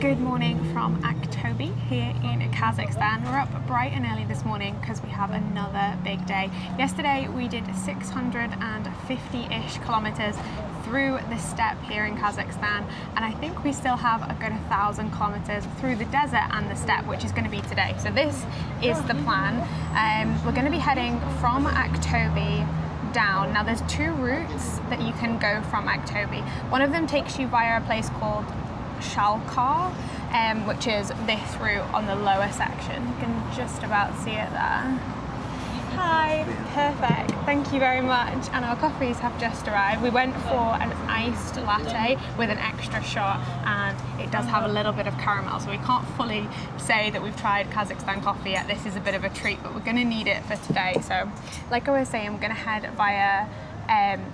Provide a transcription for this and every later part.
Good morning from Aktobe here in Kazakhstan. We're up bright and early this morning because we have another big day. Yesterday we did 650-ish kilometers through the steppe here in Kazakhstan, and I think we still have a good 1,000 kilometers through the desert and the steppe, which is going to be today. So this is the plan. We're going to be heading from Aktobe down. Now there's two routes that you can go from Aktobe. One of them takes you via a place called Shalkar, which is this route on the lower section. You can just about see it there. Hi, perfect, thank you very much. And our coffees have just arrived. We went for an iced latte with an extra shot, and it does have a little bit of caramel, so we can't fully say that we've tried Kazakhstan coffee yet. This is a bit of a treat, but we're going to need it for today. So like I was saying, we're going to head via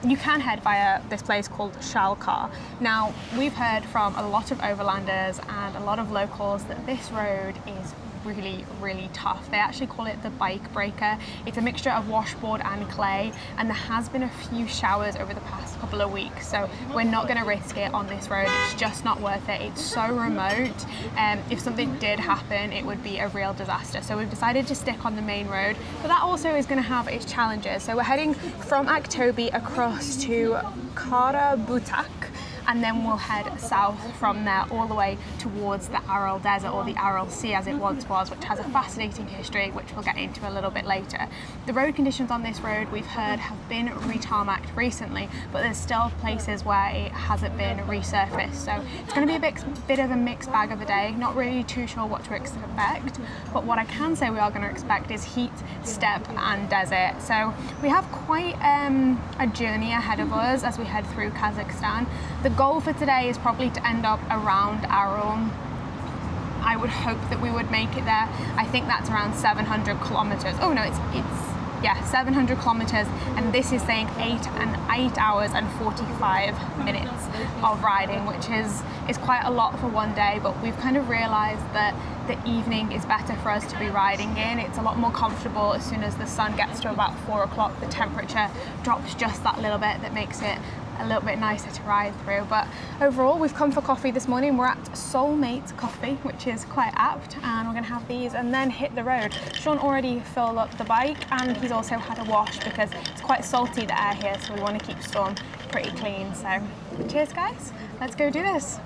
you can head via this place called Shalkar. Now, we've heard from a lot of overlanders and a lot of locals that this road is really tough. They actually call it the bike breaker. It's a mixture of washboard and clay, and there has been a few showers over the past couple of weeks, so we're not going to risk it on this road. It's just not worth it. It's so remote, and if something did happen, it would be a real disaster. So we've decided to stick on the main road, but that also is going to have its challenges. So we're heading from Aktobe across to Karabutak, and then we'll head south from there all the way towards the Aral Desert, or the Aral Sea as it once was, which has a fascinating history, which we'll get into a little bit later. The road conditions on this road, we've heard, have been retarmacked recently, but there's still places where it hasn't been resurfaced. So it's going to be a bit of a mixed bag of the day. Not really too sure what to expect, but what I can say we are going to expect is heat, steppe and desert. So we have quite a journey ahead of us as we head through Kazakhstan. The goal for today is probably to end up around Aral. I would hope that we would make it there. I think that's around 700 kilometers. Oh no, it's 700 kilometers, and this is saying 8 hours and 45 minutes of riding, which is quite a lot for one day, but we've kind of realized that the evening is better for us to be riding in. It's a lot more comfortable. As soon as the sun gets to about 4 o'clock, the temperature drops just that little bit. That makes it a little bit nicer to ride through. But overall, we've come for coffee this morning. We're at Soulmate Coffee, which is quite apt, and we're gonna have these and then hit the road. Sean already filled up the bike, and he's also had a wash because it's quite salty, the air here, so we want to keep Storm pretty clean. So cheers guys, let's go do this.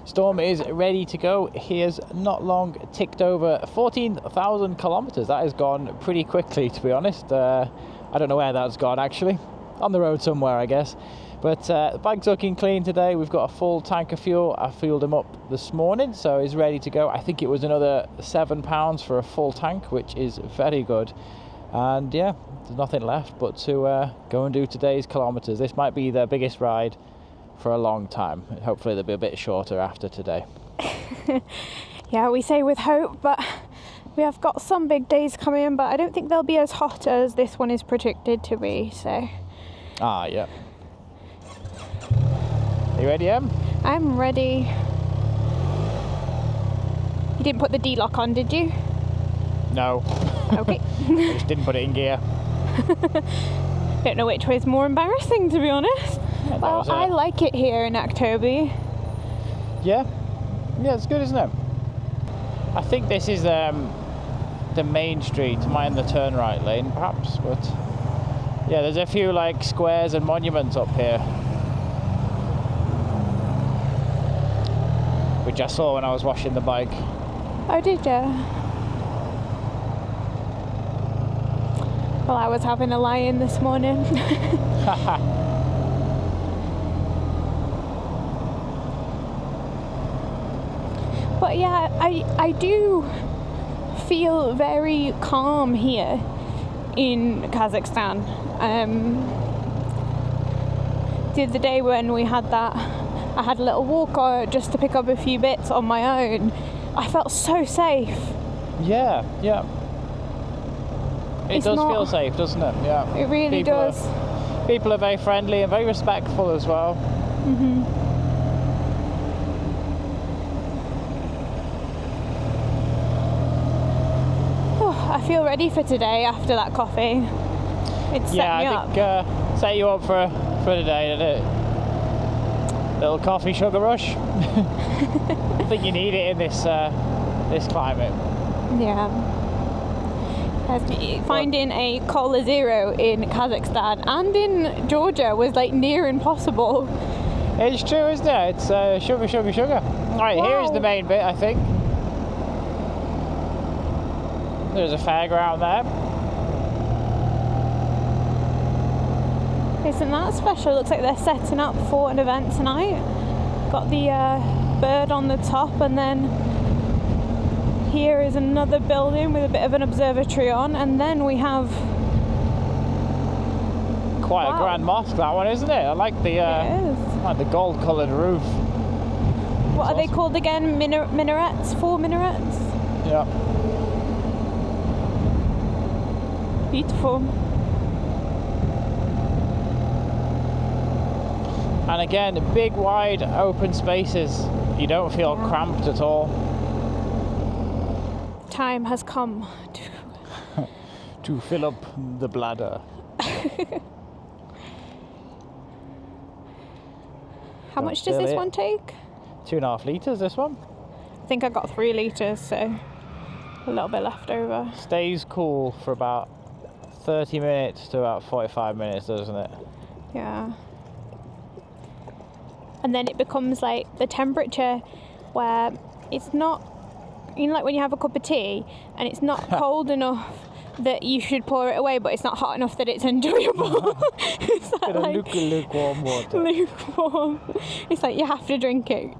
Storm is ready to go. He has not long ticked over 14,000 kilometers. That has gone pretty quickly, to be honest. I don't know where that's gone actually. On the road somewhere, I guess. But the bike's looking clean today. We've got a full tank of fuel. I fueled him up this morning, so he's ready to go. I think it was another £7 for a full tank, which is very good. And yeah, there's nothing left but to go and do today's kilometers. This might be the biggest ride for a long time. Hopefully they'll be a bit shorter after today. Yeah, we say with hope, but we have got some big days coming in, but I don't think they'll be as hot as this one is predicted to be, so. Ah, yeah. You ready, Em? I'm ready. You didn't put the D-lock on, did you? No. Okay. I just didn't put it in gear. Don't know which way is more embarrassing, to be honest. Yeah, well, I like it here in Aktobe. Yeah? Yeah, it's good, isn't it? I think this is the main street, mine the turn right lane, perhaps, but yeah, there's a few like squares and monuments up here, which I saw when I was washing the bike. Oh, did you? Well, I was having a lie-in this morning. But yeah, I do feel very calm here in Kazakhstan. The other day when we had that, I had a little walk just to pick up a few bits on my own. I felt so safe. Yeah. It does feel safe, doesn't it? Yeah. It really does. People are very friendly and very respectful as well. Mm-hmm. I feel ready for today after that coffee. It's set me up. I think set you up for today, didn't it? Little coffee sugar rush. think you need it in this this climate. Yeah. Finding a cola zero in Kazakhstan and in Georgia was like near impossible. It's true, isn't it? It's sugar, sugar, sugar. Right, Wow. here's the main bit, I think. There's a fairground there. Isn't that special? Looks like they're setting up for an event tonight. Got the bird on the top, and then here is another building with a bit of an observatory on, and then we have Quite a grand mosque, that one, isn't it? I like the gold-coloured roof. What are they called again? Minarets? 4 minarets? Yeah. Beautiful. And again, big, wide, open spaces. You don't feel cramped at all. Time has come to fill up the bladder. How much does this one take? 2.5 litres, this one. I think I got 3 litres, so a little bit left over. Stays cool for about 30 minutes to about 45 minutes, doesn't it? Yeah. And then it becomes like the temperature where it's not, you know, like when you have a cup of tea and it's not cold enough that you should pour it away, but it's not hot enough that it's enjoyable. It's like lukewarm water. Lukewarm. It's like you have to drink it.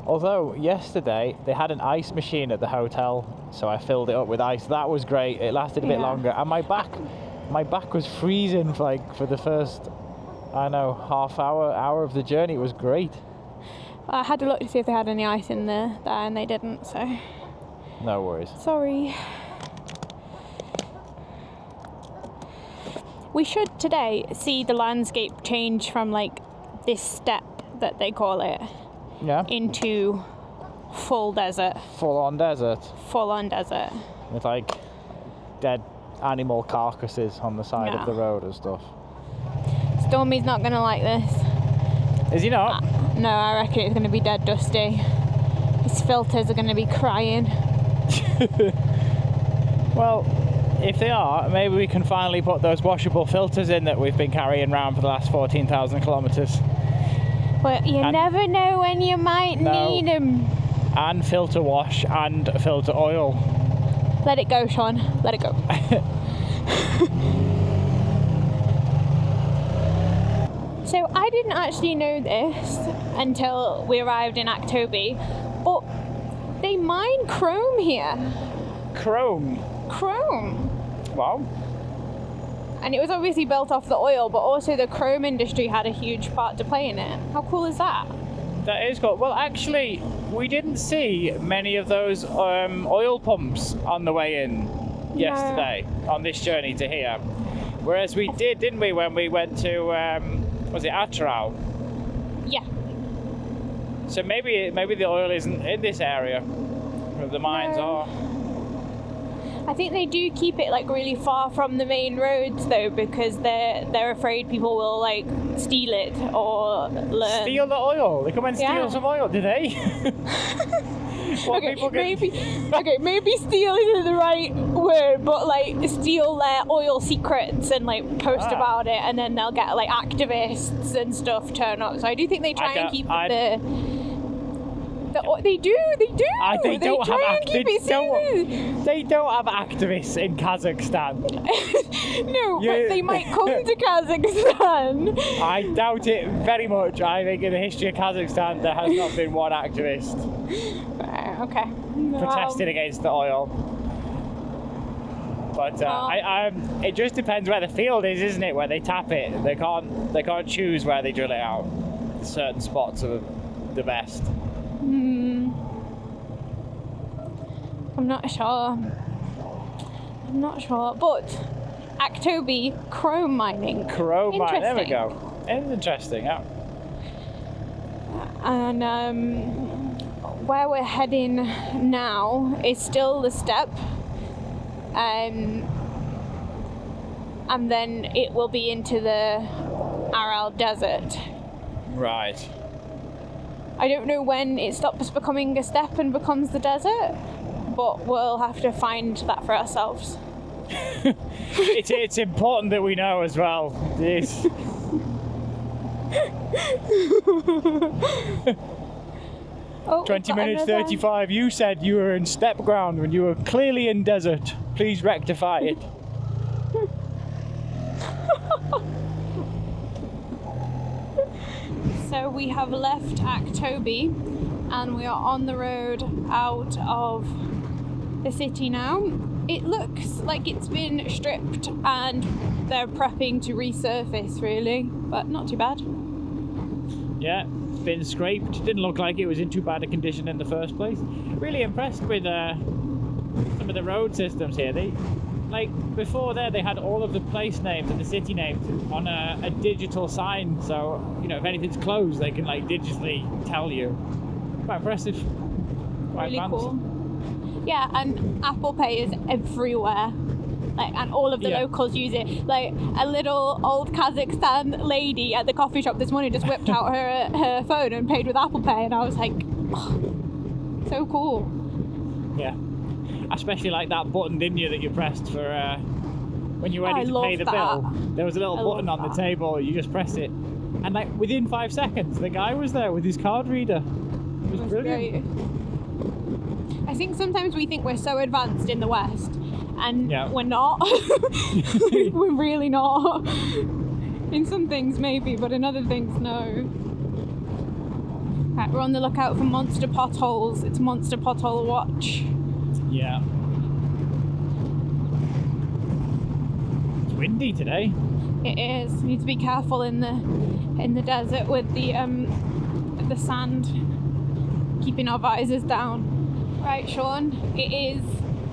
Although yesterday they had an ice machine at the hotel, so I filled it up with ice. That was great. It lasted a bit longer, and my back was freezing for the first, I don't know, half hour of the journey. It was great. I had to look to see if they had any ice in there, and they didn't. So no worries. Sorry. We should today see the landscape change from like this steppe that they call it, into full desert. Full on desert. Full on desert. With like dead animal carcasses on the side of the road and stuff. Stormy's not gonna like this. Is he not? No, I reckon it's gonna be dead dusty. His filters are gonna be crying. Well, if they are, maybe we can finally put those washable filters in that we've been carrying around for the last 14,000 kilometres. Well, you never know when you might need them. And filter wash and filter oil. Let it go, Sean. Let it go. So I didn't actually know this until we arrived in Aktobe, but they mine chrome here. Chrome? Chrome. Wow. And it was obviously built off the oil, but also the chrome industry had a huge part to play in it. How cool is that? That is cool. Well, actually, we didn't see many of those oil pumps on the way in yesterday on this journey to here. Whereas we did, didn't we, when we went to, was it Aral? Yeah. So maybe the oil isn't in this area, where the mines are. I think they do keep it like really far from the main roads though, because they're afraid people will like steal it or learn. Steal the oil? They come and steal some oil, do they? Maybe steal isn't the right word, but like steal their oil secrets and like post about it, and then they'll get like activists and stuff turn up. So I do think they try and keep they do. They don't have activists in Kazakhstan. No, but they might come to Kazakhstan. I doubt it very much. I think in the history of Kazakhstan there has not been one activist protesting against the oil. But it just depends where the field is, isn't it? Where they tap it, they can't choose where they drill it out. Certain spots are the best. I'm not sure, but Aktobe chrome mining. Chrome mining, there we go. It's interesting, yeah. And where we're heading now is still the steppe, and then it will be into the Aral desert. Right. I don't know when it stops becoming a steppe and becomes the desert, but we'll have to find that for ourselves. It's important that we know as well. This. Oh, 20 minutes 35. You said you were in steppe ground when you were clearly in desert. Please rectify it. So we have left Aktobe and we are on the road out of the city now. It looks like it's been stripped and they're prepping to resurface, really, but not too bad. Yeah, it's been scraped. Didn't look like it was in too bad a condition in the first place. Really impressed with some of the road systems here. Before there, they had all of the place names and the city names on a digital sign. So, you know, if anything's closed, they can digitally tell you. Quite impressive. Quite really advanced. Cool. Yeah, and Apple Pay is everywhere. And all of the locals use it. Like a little old Kazakhstan lady at the coffee shop this morning just whipped out her phone and paid with Apple Pay, and I was like, oh, so cool. Yeah. Especially like that button, didn't you, that you pressed for when you're ready to pay the bill. There was a little button on the table, you just press it. And within 5 seconds, the guy was there with his card reader. It was brilliant. Great. I think sometimes we think we're so advanced in the West, and we're not. We're really not. In some things maybe, but in other things no. Right, we're on the lookout for monster potholes. It's Monster Pothole Watch. Yeah. It's windy today. It is. You need to be careful in the desert with the sand, keeping our visors down. Right, Sean, it is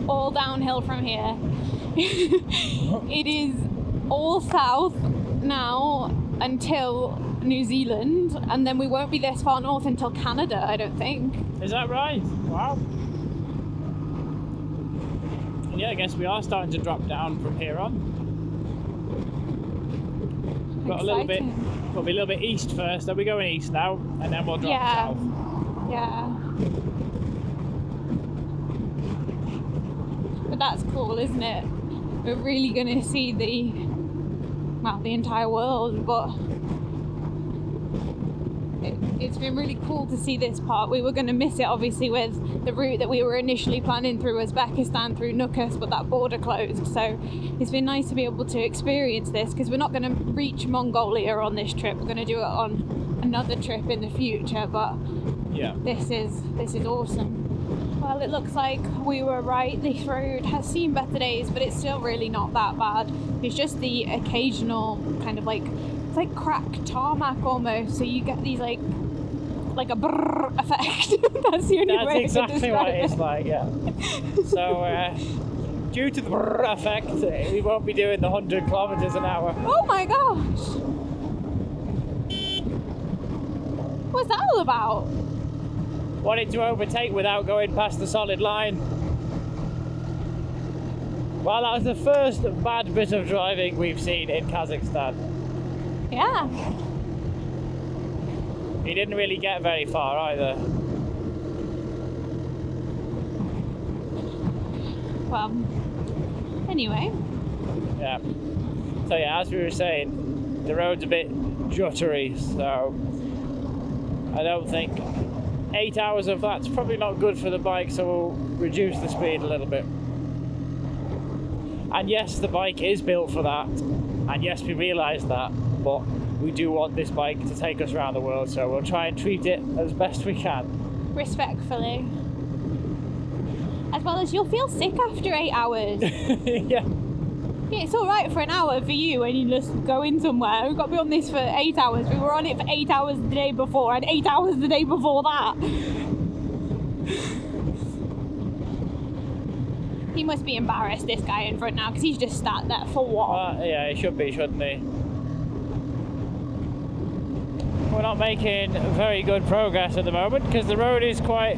all downhill from here. It is all south now until New Zealand, and then we won't be this far north until Canada, I don't think. Is that right? Wow. Yeah, I guess we are starting to drop down from here on. Got Exciting. Got to be a little bit east first. Are we going east now? And then we'll drop south. Yeah. But that's cool, isn't it? We're really going to see the entire world, but it's been really cool to see this part. We were going to miss it, obviously, with the route that we were initially planning through Uzbekistan, through Nukus, but that border closed. So it's been nice to be able to experience this, because we're not going to reach Mongolia on this trip. We're going to do it on another trip in the future, but this is awesome. Well, it looks like we were right. This road has seen better days, but it's still really not that bad. It's just the occasional kind of it's like cracked tarmac almost, so you get these like a brrr effect. That's the only way exactly to describe what it's like, yeah. So due to the brrr effect, we won't be doing the 100 kilometers an hour. Oh my gosh, what's that all about? Wanted to overtake without going past the solid line. Well, that was the first bad bit of driving we've seen in Kazakhstan. Yeah. He didn't really get very far either. Well, anyway. Yeah. So yeah, as we were saying, the road's a bit juttery, so I don't think 8 hours of that's probably not good for the bike, so we'll reduce the speed a little bit. And yes, the bike is built for that, and yes, we realise that, but we do want this bike to take us around the world, so we'll try and treat it as best we can. Respectfully. As well as you'll feel sick after 8 hours. Yeah. Yeah, it's alright for an hour for you when you just go in somewhere. We've got to be on this for 8 hours. We were on it for 8 hours the day before, and 8 hours the day before that. He must be embarrassed, this guy in front now, because he's just sat there for what? Yeah, he should be, shouldn't he? We're not making very good progress at the moment because the road is quite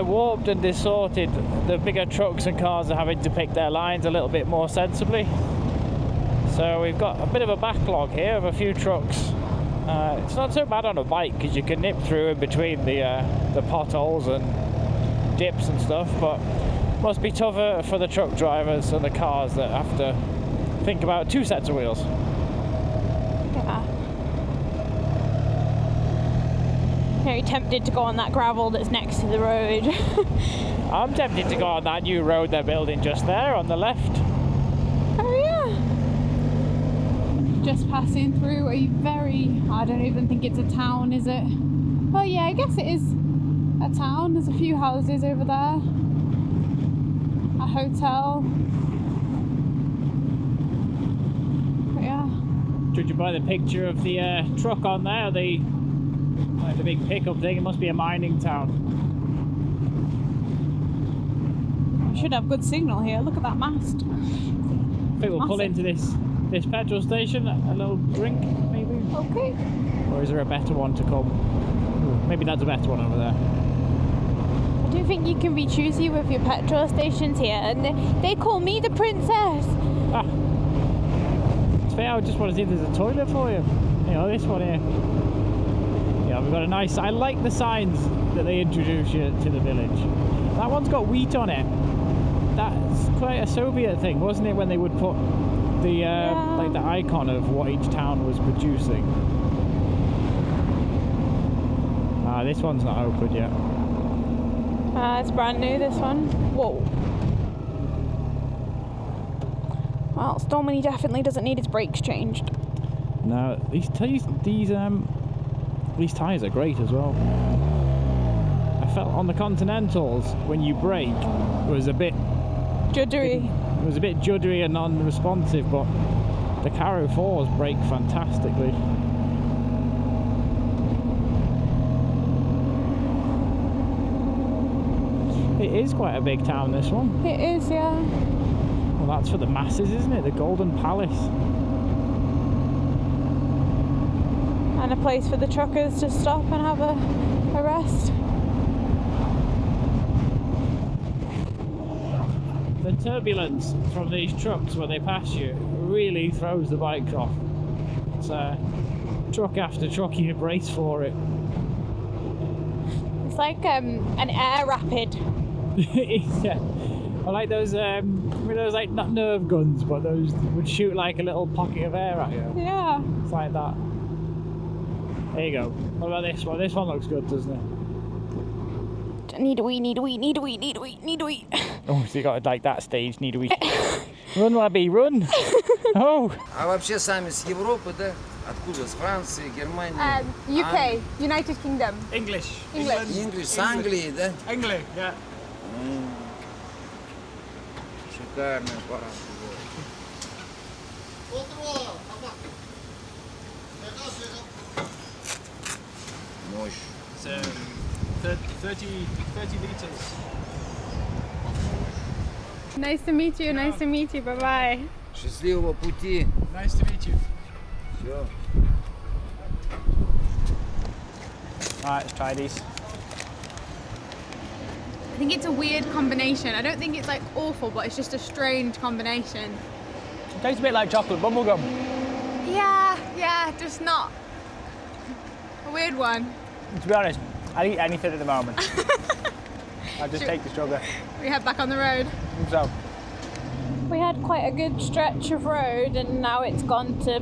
warped and distorted. The bigger trucks and cars are having to pick their lines a little bit more sensibly. So we've got a bit of a backlog here of a few trucks It's not so bad on a bike because you can nip through in between the potholes and dips and stuff, but must be tougher for the truck drivers and the cars that have to think about 2 sets of wheels. Yeah. Very tempted to go on that gravel that's next to the road. I'm tempted to go on that new road they're building just there on the left. Oh yeah. Just passing through a very, I don't even think it's a town, is it? Oh yeah, I guess it is a town. There's a few houses over there. A hotel. But yeah. Judging by the picture of the truck on there, the big pickup thing, it must be a mining town. We should have good signal here. Look at that mast. I think we'll pull into this petrol station, a little drink maybe. Okay. Or is there a better one to come? Ooh, maybe that's a better one over there. I do think you can be choosy with your petrol stations here, and they call me the princess. Ah. It's fair, I just want to see if there's a toilet for you. You know, this one here. Yeah, we've got a nice, I like the signs that they introduce you to the village. That one's got wheat on it. That's quite a Soviet thing, wasn't it, when they would put the like the icon of what each town was producing. This one's not open yet. It's brand new, this one. Whoa. Well, Stormany definitely doesn't need its brakes changed. No, these tyres are great as well. I felt on the Continentals when you brake it was a bit Juddery. It was a bit juddery and non-responsive, but the Caro 4s brake fantastically. It is quite a big town, this one. It is, yeah. Well, that's for the masses, isn't it? The Golden Palace. And a place for the truckers to stop and have a rest. The turbulence from these trucks when they pass you really throws the bike off. It's truck after truck, you brace for it. It's like an air rapid. Yeah. I like those, those like not nerve guns, but those would shoot like a little pocket of air at you. Yeah. It's like that. There you go. What about this one? This one looks good, doesn't it? Need a wee, need a wee, need a wee, need a wee, need a wee. Oh, so you got like that stage, need a wee. Run, Labby, run! Oh! А вообще сами с Европы, да? Откуда? С Франции, Германии? UK, United Kingdom. English. English, с Англии, да? English, yeah. Шикарный аппарат. Мощь. So, 30 litres. Nice to meet you, nice to meet you, bye-bye. Счастливого пути. Nice to meet you. Все. Alright, let's try these. I think it's a weird combination. I don't think it's like awful, but it's just a strange combination. It tastes a bit like chocolate bubblegum. Yeah, just not a weird one. To be honest, I'd eat anything at the moment. I'd just take the sugar. We head back on the road. So, We had quite a good stretch of road and now it's gone to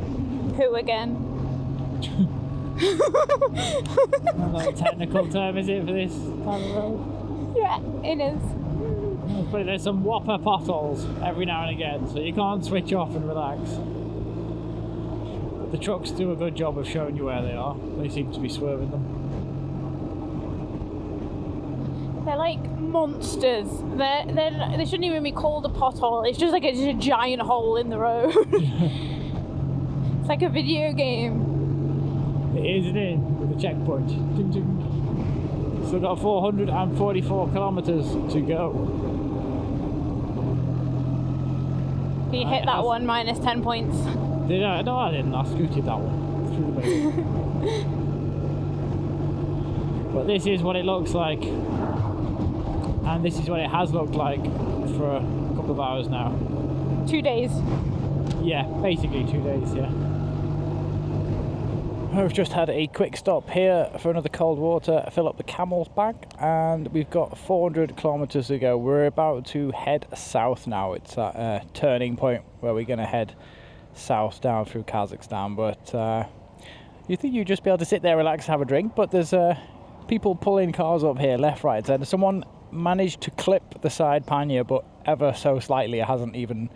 poo again. not a technical term, is it, for this kind of road? Yeah, it is. But there's some whopper potholes every now and again, so you can't switch off and relax. But the trucks do a good job of showing you where they are. They seem to be swerving them. They're like monsters. They shouldn't even be called a pothole. It's just like a giant hole in the road. It's like a video game. It is, isn't it? With a checkpoint. Ding, ding. Still got 444 kilometres to go. You hit that one, minus 10 points. Did I? No, I didn't. I scooted that one through the middle. But this is what it looks like. And this is what it has looked like for a couple of hours now. 2 days. Yeah, basically 2 days, yeah. We've just had a quick stop here for another cold water, fill up the camel's bag, and we've got 400 kilometers to go. We're about to head south now. It's at a turning point where we're going to head south down through Kazakhstan, but you think you'd just be able to sit there, relax, have a drink, but there's people pulling cars up here left, right, and someone managed to clip the side pannier, but ever so slightly. It hasn't even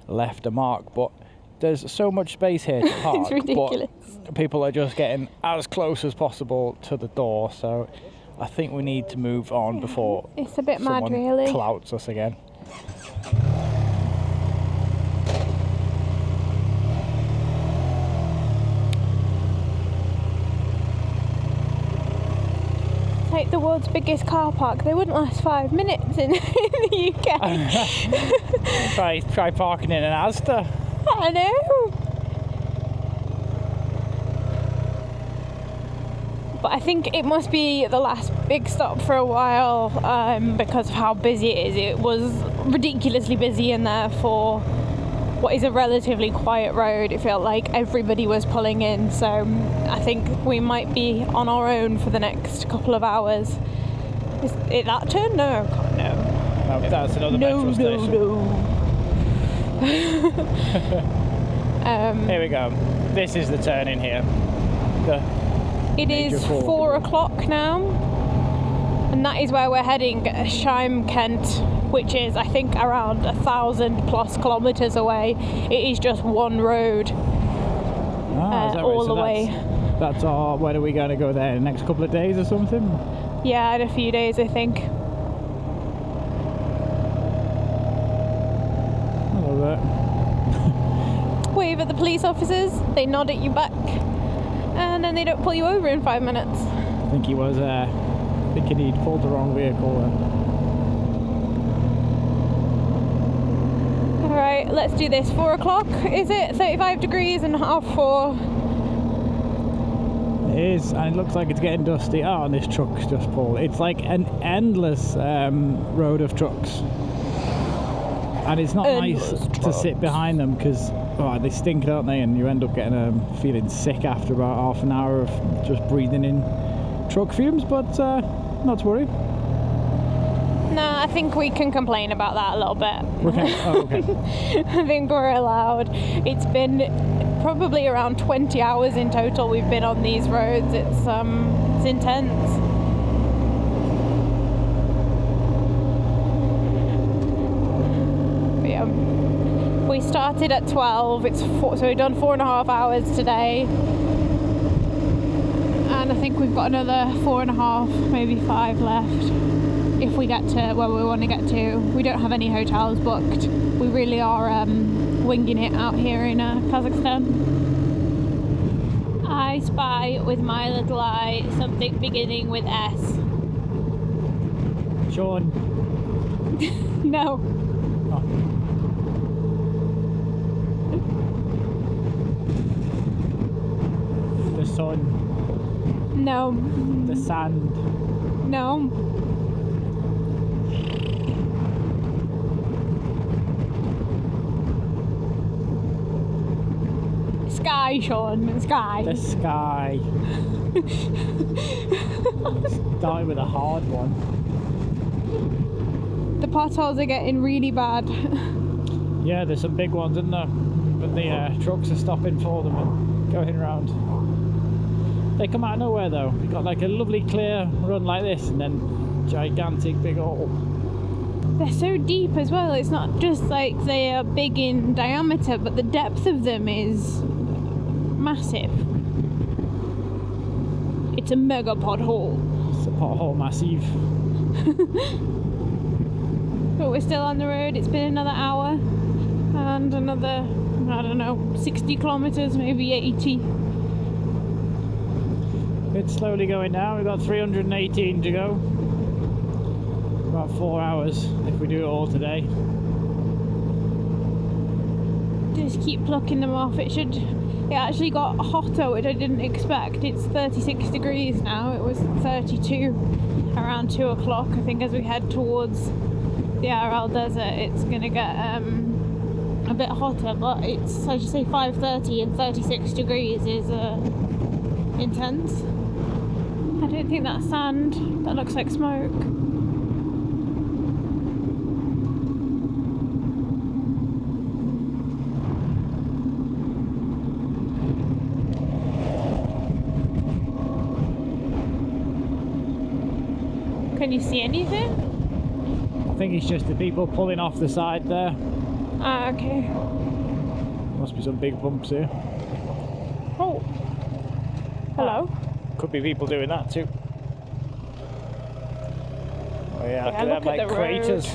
left a mark, but there's so much space here to park. It's ridiculous. But people are just getting as close as possible to the door, so I think we need to move on before it's a bit mad, someone really. clouts us again. Like the world's biggest car park, they wouldn't last 5 minutes in the UK. Try parking in an Asda. I know. But I think it must be the last big stop for a while because of how busy it is. It was ridiculously busy in there for what is a relatively quiet road. It felt like everybody was pulling in, so I think we might be on our own for the next couple of hours. Is it that turn? No. No, that's another metro station. Here we go. This is the turn in here. It is 4 o'clock now, and that is where we're heading, Shime, Kent, which is, I think, around 1,000+ kilometres away. It is just one road all the way. That's our. When are we going to go there? The next couple of days or something? Yeah, in a few days, I think. I love that. Wave at the police officers, they nod at you back, and then they don't pull you over in 5 minutes. I think he was thinking he'd pulled the wrong vehicle. Alright, let's do this. 4 o'clock, is it? 35 degrees and 4:30. It is, and it looks like it's getting dusty. Oh, and this truck's just pulled. It's like an endless road of trucks. And it's not nice to sit behind them because they stink, don't they? And you end up getting feeling sick after about half an hour of just breathing in truck fumes, but not to worry. No, I think we can complain about that a little bit. Okay. Oh, okay. I think we're allowed. It's been probably around 20 hours in total we've been on these roads. It's intense. But yeah, we started at 12. So we've done 4.5 hours today, and I think we've got another 4.5, maybe 5 left. If we get to where we want to get to. We don't have any hotels booked. We really are winging it out here in Kazakhstan. I spy with my little eye something beginning with S. Sean. No. Oh. The sun. No. The sand. No. Sky, Sean. Sky. The sky. Starting with a hard one. The potholes are getting really bad. Yeah, there's some big ones, isn't there? But the trucks are stopping for them and going around. They come out of nowhere though. You've got like a lovely clear run like this and then gigantic big hole. They're so deep as well. It's not just like they are big in diameter, but the depth of them is massive. It's a mega pothole. It's a pothole massive. But we're still on the road. It's been another hour and another, I don't know, 60 kilometers, maybe 80. It's slowly going down. We've got 318 to go. About 4 hours if we do it all today. Just keep plucking them off. It actually got hotter, which I didn't expect. It's 36 degrees now. It was 32 around 2 o'clock. I think as we head towards the Aral desert, it's gonna get a bit hotter, but it's, as you say, 5:30 and 36 degrees is intense. I don't think that's sand. That looks like smoke. Can you see anything? I think it's just the people pulling off the side there. Ah, okay. Must be some big bumps here. Oh. Hello. Could be people doing that too. Oh yeah, Yeah, look look at at them, like the road. craters.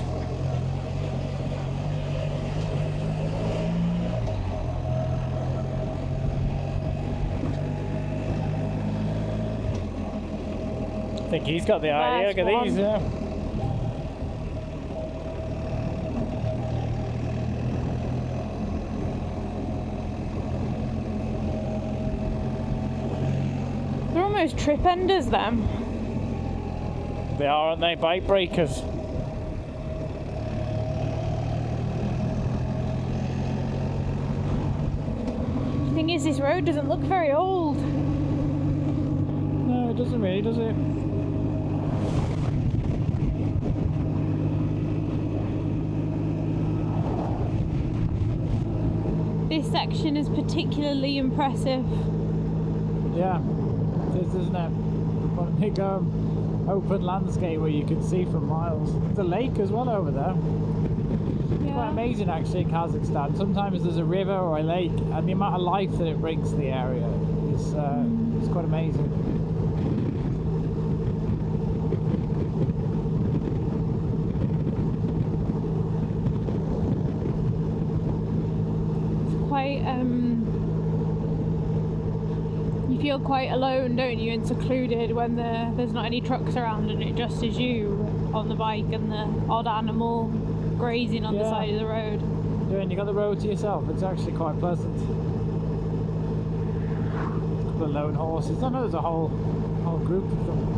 I think he's got the idea. Look There's at these, yeah. They're almost trip enders, them. They are, aren't they? Bike breakers. The thing is, this road doesn't look very old. No, it doesn't really, does it? This section is particularly impressive. Yeah, it is, isn't it? What a big open landscape where you can see for miles. There's a lake as well over there. It's quite amazing actually in Kazakhstan. Sometimes there's a river or a lake, and the amount of life that it brings to the area is quite amazing. Quite you feel quite alone, don't you, and secluded when there's not any trucks around and it just is you on the bike and the odd animal grazing on the side of the road. Yeah, and you got the road to yourself. It's actually quite pleasant. A couple of lone horses. I know there's a whole group of them.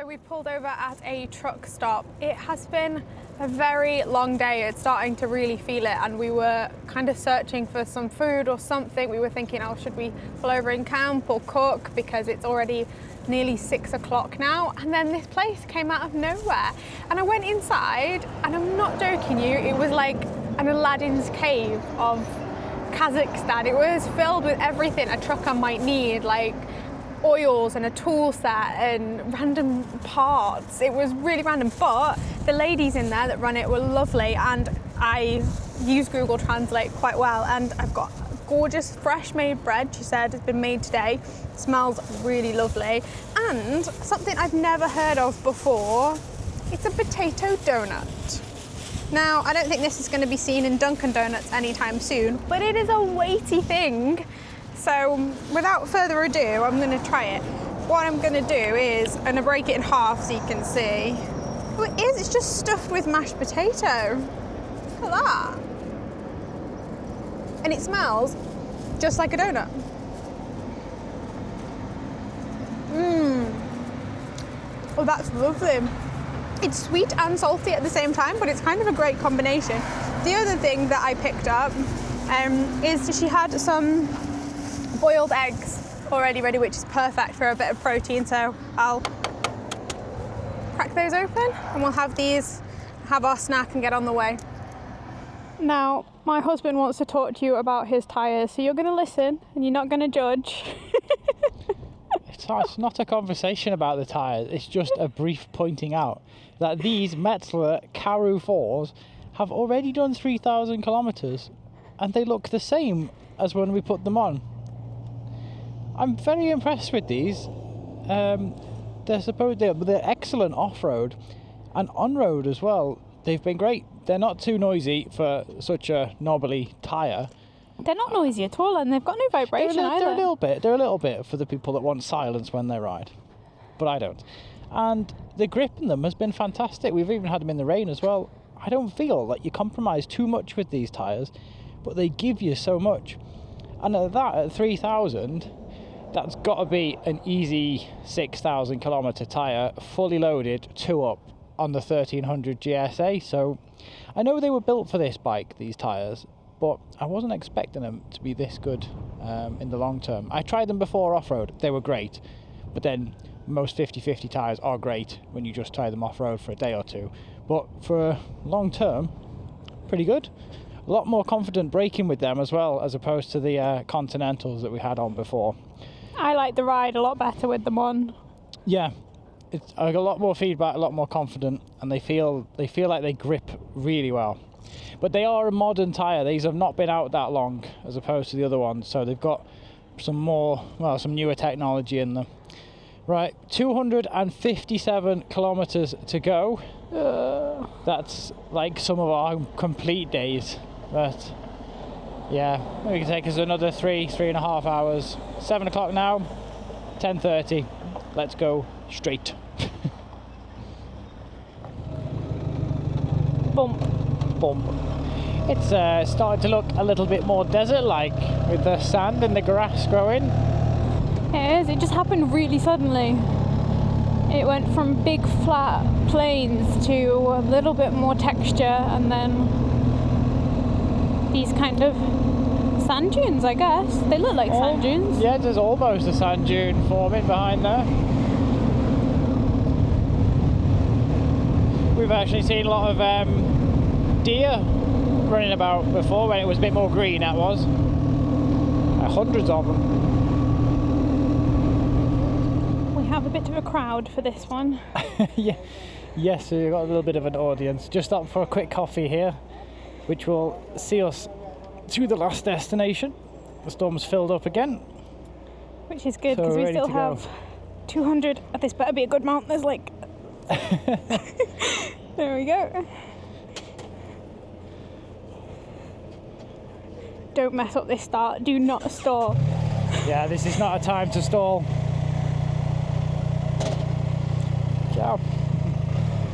So we've pulled over at a truck stop. It has been a very long day. It's starting to really feel it, and we were kind of searching for some food or something. We were thinking, oh, should we pull over in camp or cook, because it's already nearly 6 o'clock now. And then this place came out of nowhere, and I went inside, and I'm not joking you, it was like an Aladdin's cave of Kazakhstan. It was filled with everything a trucker might need, like oils and a tool set and random parts. It was really random, but the ladies in there that run it were lovely, and I use Google Translate quite well, and I've got gorgeous fresh made bread. She said it's been made today, smells really lovely, and something I've never heard of before, it's a potato donut. Now, I don't think this is going to be seen in Dunkin' Donuts anytime soon, but it is a weighty thing. So without further ado, I'm going to try it. What I'm going to do is I'm going to break it in half so you can see. Oh, it is, it's just stuffed with mashed potato. Look at that. And it smells just like a donut. Oh, that's lovely. It's sweet and salty at the same time, but it's kind of a great combination. The other thing that I picked up is she had some boiled eggs already ready, which is perfect for a bit of protein. So I'll crack those open and we'll have our snack and get on the way. Now, my husband wants to talk to you about his tyres, so you're going to listen and you're not going to judge. It's not a conversation about the tyres, it's just a brief pointing out that these Metzler Karoo 4s have already done 3,000 kilometres and they look the same as when we put them on. I'm very impressed with these. They're excellent off-road and on-road as well. They've been great. They're not too noisy for such a knobbly tyre. They're not noisy at all, and they've got no vibration either. They're a little bit for the people that want silence when they ride, but I don't. And the grip in them has been fantastic. We've even had them in the rain as well. I don't feel like you compromise too much with these tyres, but they give you so much. And at 3,000, that's got to be an easy 6,000 kilometre tyre, fully loaded, 2-up on the 1300 GSA. So I know they were built for this bike, these tyres, but I wasn't expecting them to be this good in the long term. I tried them before off-road, they were great, but then most 50/50 tyres are great when you just try them off-road for a day or two. But for long term, pretty good. A lot more confident braking with them as well, as opposed to the Continentals that we had on before. I like the ride a lot better with them on. Yeah, I got a lot more feedback, a lot more confident, and they feel like they grip really well. But they are a modern tyre. These have not been out that long as opposed to the other ones, so they've got some newer technology in them. Right, 257 kilometres to go. That's like some of our complete days. But yeah, it can take us another 3.5 hours. 7 o'clock now, 10:30. Let's go straight. Bump. Bump. It's starting to look a little bit more desert-like with the sand and the grass growing. It is. It just happened really suddenly. It went from big flat plains to a little bit more texture, and then these kind of sand dunes, I guess. They look like sand dunes. Yeah, there's almost a sand dune forming behind there. We've actually seen a lot of deer running about before when it was a bit more green. That was hundreds of them. We have a bit of a crowd for this one. Yeah, yes, so we've got a little bit of an audience. Just stopped for a quick coffee here, which will see us to the last destination. The storm's filled up again, which is good because we still have 200. This better be a good mount. There's like there we go. Don't mess up this start. Do not stall. Yeah, this is not a time to stall. Ciao.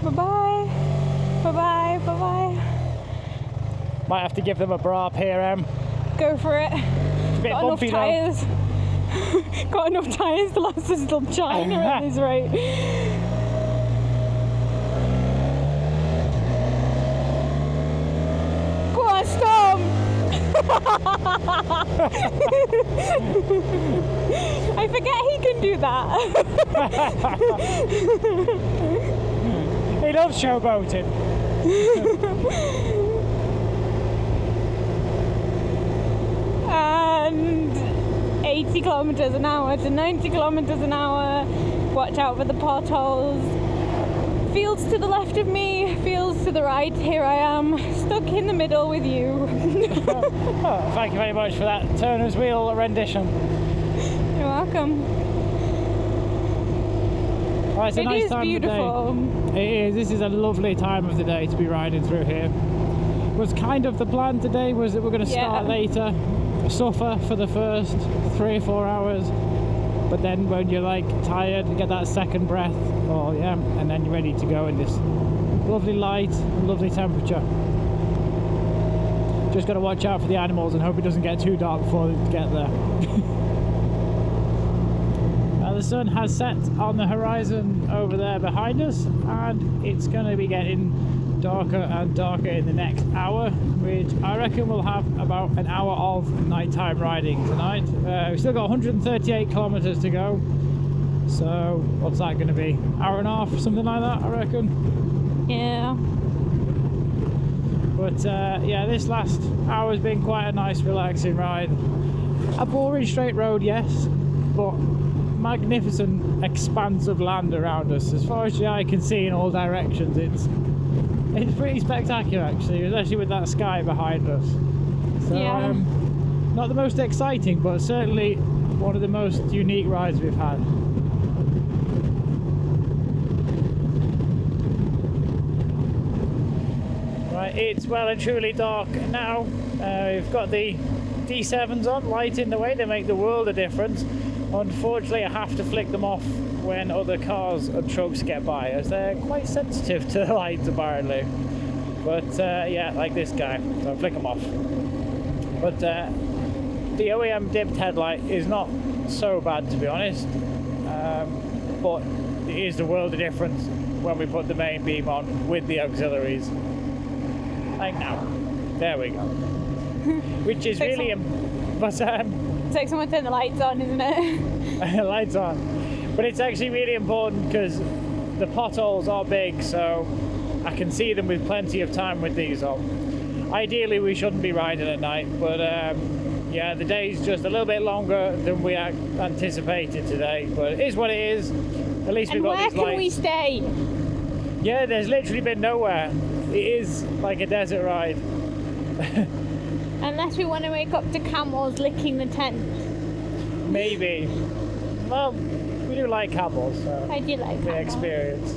Bye-bye. Bye-bye. Bye-bye. Might have to give them a bra up here, Go for it. It's a bit Got bumpy enough tyres. Got enough tyres to last us till China at this rate. I forget he can do that. He loves showboating. And 80 kilometers an hour to 90 kilometers an hour. Watch out for the potholes. Fields to the left of me, fields to the right. Here I am, stuck in the middle with you. Oh, thank you very much for that Turner's wheel rendition. You're welcome. Oh, it's a nice It is time beautiful. of the day. It is. This is a lovely time of the day to be riding through here. Was kind of the plan today was that we're going to start later, suffer for the first 3 or 4 hours, but then when you're like tired, you get that second breath, and then you're ready to go in this lovely light and lovely temperature. Just got to watch out for the animals and hope it doesn't get too dark before we get there. The sun has set on the horizon over there behind us, and it's going to be getting darker and darker in the next hour, which I reckon we'll have about an hour of nighttime riding tonight. We've still got 138 kilometers to go, so what's that going to be? Hour and a half, something like that, I reckon. Yeah. But yeah, this last hour has been quite a nice relaxing ride. A boring straight road, yes, but magnificent expanse of land around us. As far as the eye can see in all directions, it's pretty spectacular actually, especially with that sky behind us. So not the most exciting, but certainly one of the most unique rides we've had. Right, it's well and truly dark now. We've got the D7s on, lighting the way. They make the world of difference. Unfortunately, I have to flick them off when other cars and trucks get by, as they're quite sensitive to the lights apparently. But yeah, like this guy, so I flick them off. But the OEM dipped headlight is not so bad, to be honest, but it is the world of difference when we put the main beam on with the auxiliaries. Like now, there we go. Which is really It's like someone turned the lights on, isn't it? lights on. But it's actually really important because the potholes are big, so I can see them with plenty of time with these on. Ideally we shouldn't be riding at night, but yeah, the day's just a little bit longer than we anticipated today, but it is what it is. At least we've got these lights. Where can we stay? Yeah, there's literally been nowhere. It is like a desert ride. Unless we want to wake up to camels licking the tent. Maybe. Well, we do like camels, so I do like the camels. experience.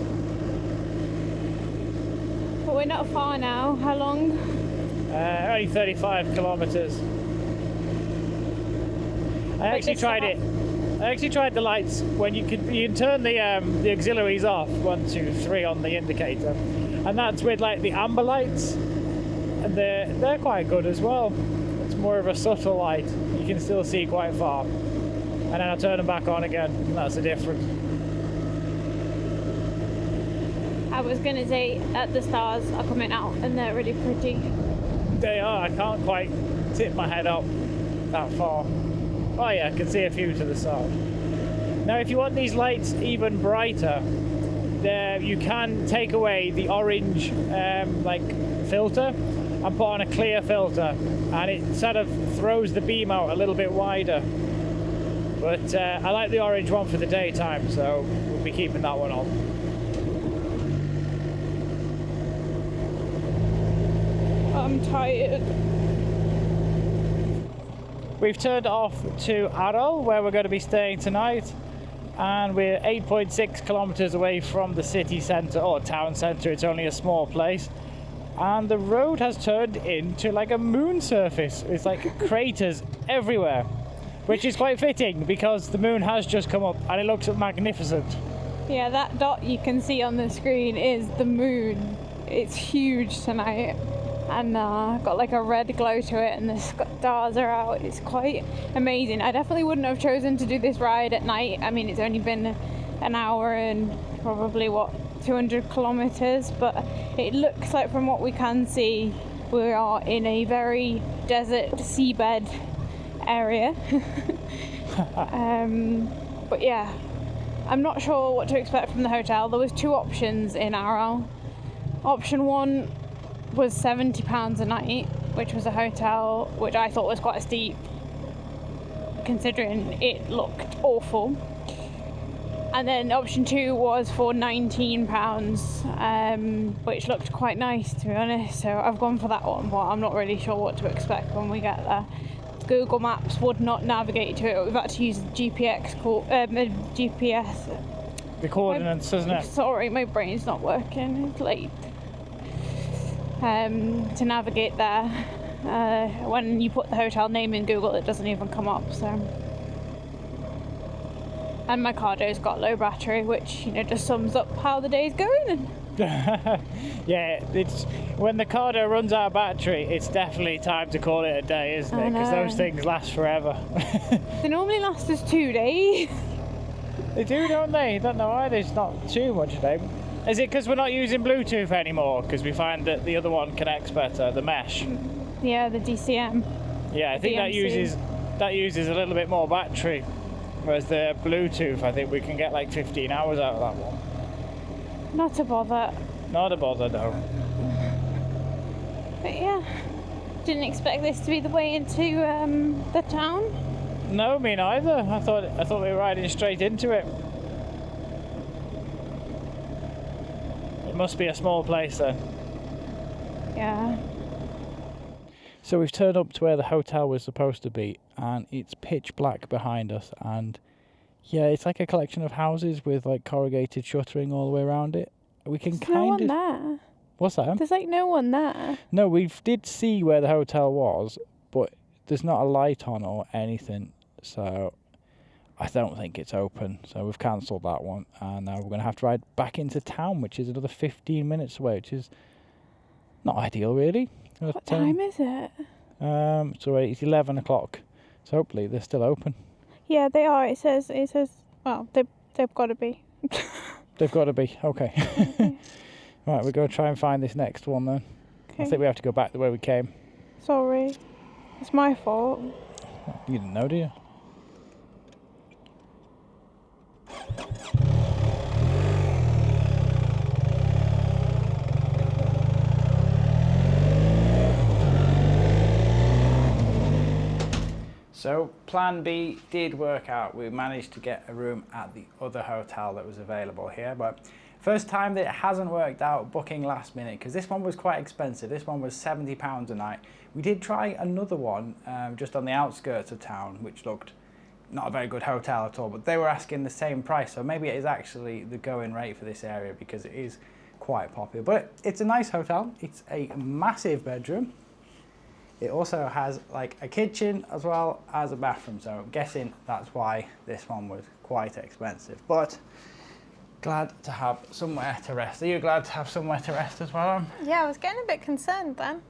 But we're not far now. How long? Only 35 kilometers. I actually tried it. I actually tried the lights when you can turn the auxiliaries off, 1, 2, 3 on the indicator, and that's with like the amber lights, and they're quite good as well. It's more of a subtle light. You can still see quite far, and then I turn them back on again, and that's the difference. I was gonna say that the stars are coming out and they're really pretty. They are. I can't quite tip my head up that far. Oh yeah, I can see a few to the side. Now if you want these lights even brighter, you can take away the orange like filter and put on a clear filter, and it sort of throws the beam out a little bit wider. But I like the orange one for the daytime, so we'll be keeping that one on. I'm tired. We've turned off to Aral, where we're going to be staying tonight, and we're 8.6 kilometers away from the city centre, or town centre. It's only a small place, and the road has turned into like a moon surface. It's like craters everywhere, which is quite fitting because the moon has just come up and it looks magnificent. Yeah, that dot you can see on the screen is the moon. It's huge tonight, and got like a red glow to it, and the stars are out. It's quite amazing. I definitely wouldn't have chosen to do this ride at night. I mean, it's only been an hour and probably 200 kilometers, but it looks like, from what we can see, We are in a very desert seabed area. But yeah, I'm not sure what to expect from the hotel. There was 2 options in Aral. Option 1 was £70 a night, which was a hotel, which I thought was quite steep considering it looked awful. And then option 2 was for £19, which looked quite nice, to be honest. So I've gone for that one, but I'm not really sure what to expect when we get there. Google Maps would not navigate to it. We've had to use GPS. The coordinates, isn't it? Sorry, my brain's not working. It's late. To navigate there. When you put the hotel name in Google, it doesn't even come up. So. And my cardo's got low battery, which, you know, just sums up how the day's going. Yeah, it's when the cardo runs out of battery, it's definitely time to call it a day, isn't it? Because those things last forever. They normally last us 2 days. They do, don't they? Don't know why there's not too much a day. Is it because we're not using Bluetooth anymore? Because we find that the other one connects better, the mesh. Yeah, the DCM. Yeah, I think DMC. that uses a little bit more battery. Whereas the Bluetooth, I think we can get like 15 hours out of that one. Not a bother. Not a bother, no. But yeah, didn't expect this to be the way into the town. No, me neither. I thought we were riding straight into it. It must be a small place then. Yeah. So we've turned up to where the hotel was supposed to be, and it's pitch black behind us, and yeah, it's like a collection of houses with like corrugated shuttering all the way around it. We can There's no one there. What's that? There's like no one there. No, we did see where the hotel was, but there's not a light on or anything, so I don't think it's open. So we've cancelled that one, and now we're going to have to ride back into town, which is another 15 minutes away, which is not ideal, really. What time is it? So it's 11 o'clock. So hopefully they're still open. Yeah, they are. It says. Well, they've got to be. They've got to be. Okay. Right, we're going to try and find this next one then. Okay. I think we have to go back the way we came. Sorry, it's my fault. You didn't know, do you? So plan B did work out. We managed to get a room at the other hotel that was available here, but first time that it hasn't worked out booking last minute, because this one was quite expensive. This one was £70 a night. We did try another one just on the outskirts of town, which looked not a very good hotel at all, but they were asking the same price, so maybe it is actually the going rate for this area because it is quite popular. But it's a nice hotel. It's a massive bedroom. It also has like a kitchen as well as a bathroom, so I'm guessing that's why this one was quite expensive. But glad to have somewhere to rest. Are you glad to have somewhere to rest as well? Yeah, I was getting a bit concerned then.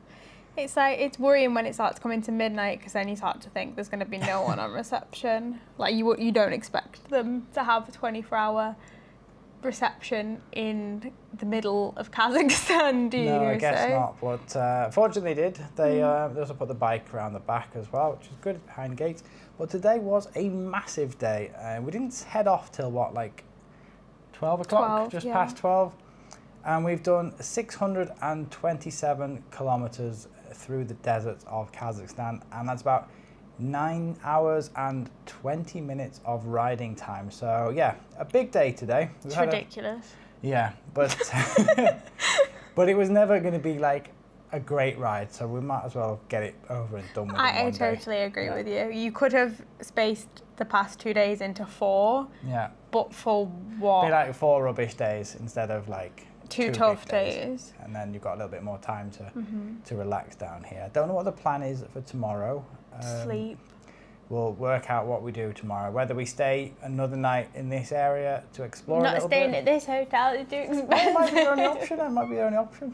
It's like, it's worrying when it starts coming to midnight, because then you start to think there's going to be no one on reception. Like you don't expect them to have a 24-hour reception in the middle of Kazakhstan, do you? No, I guess not, but fortunately they did. They also put the bike around the back as well, which is good behind gates. But today was a massive day. We didn't head off till what, like 12 o'clock? Just past 12. And we've done 627 kilometers through the deserts of Kazakhstan, and that's about 9 hours and 20 minutes of riding time. So yeah, a big day today. It's ridiculous. Yeah, but but it was never going to be like a great ride, so we might as well get it over and done with. I totally agree with you. You could have spaced the past 2 days into 4. Yeah. But for what? Be like 4 rubbish days instead of like two tough days. And then you've got a little bit more time to relax down here. I don't know what the plan is for tomorrow. Sleep. We'll work out what we do tomorrow. Whether we stay another night in this area to explore a little bit. Not staying at this hotel is too expensive. That might be the only option. That might be the only option.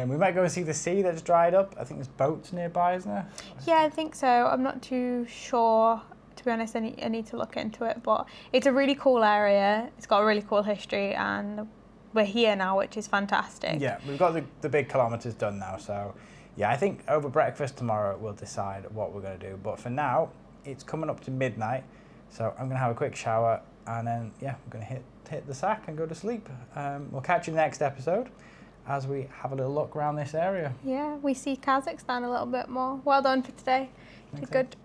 We might go and see the sea that's dried up. I think there's boats nearby, isn't there? Yeah, I think so. I'm not too sure. To be honest, I need to look into it. But it's a really cool area. It's got a really cool history, and we're here now, which is fantastic. Yeah, we've got the big kilometres done now, so yeah, I think over breakfast tomorrow we'll decide what we're going to do. But for now, it's coming up to midnight, so I'm going to have a quick shower and then, yeah, we're going to hit the sack and go to sleep. We'll catch you in the next episode as we have a little look around this area. Yeah, we see Kazakhstan a little bit more. Well done for today. Did good.